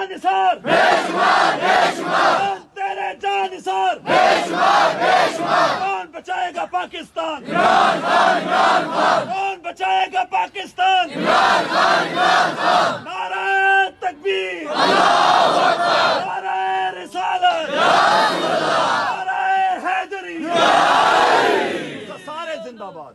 निसार कौन तेरे जान निसार कौन बचाएगा पाकिस्तान, कौन बचाएगा पाकिस्तान। नारे तकबीर, नारे रिसालत, नारे हैदरी, सारे जिंदाबाद।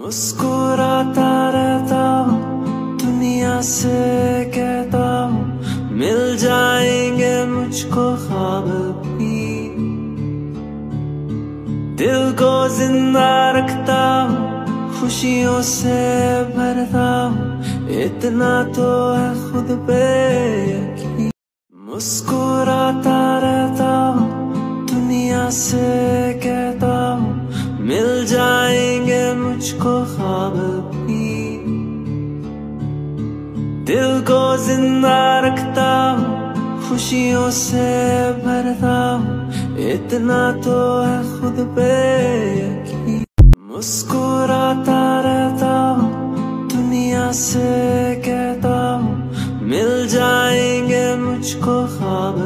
मुस्कुराता रहता हूँ दुनिया से कहता हूँ मिल जाएंगे मुझको ख्वाब भी। दिल को जिंदा रखता हूँ खुशियों से भरता हूँ इतना तो है खुद पे यकीन। मुस्कुराता रहता हूँ दुनिया से कहता हूँ मिल जाएंगे मुझको ख्वाब भी। दिल को जिंदा रखता हूँ खुशियों से भरता हूँ इतना तो है खुद पे यकीन। मुस्कुराता रहता हूँ दुनिया से कहता हूँ मिल जाएंगे मुझको ख्वाब।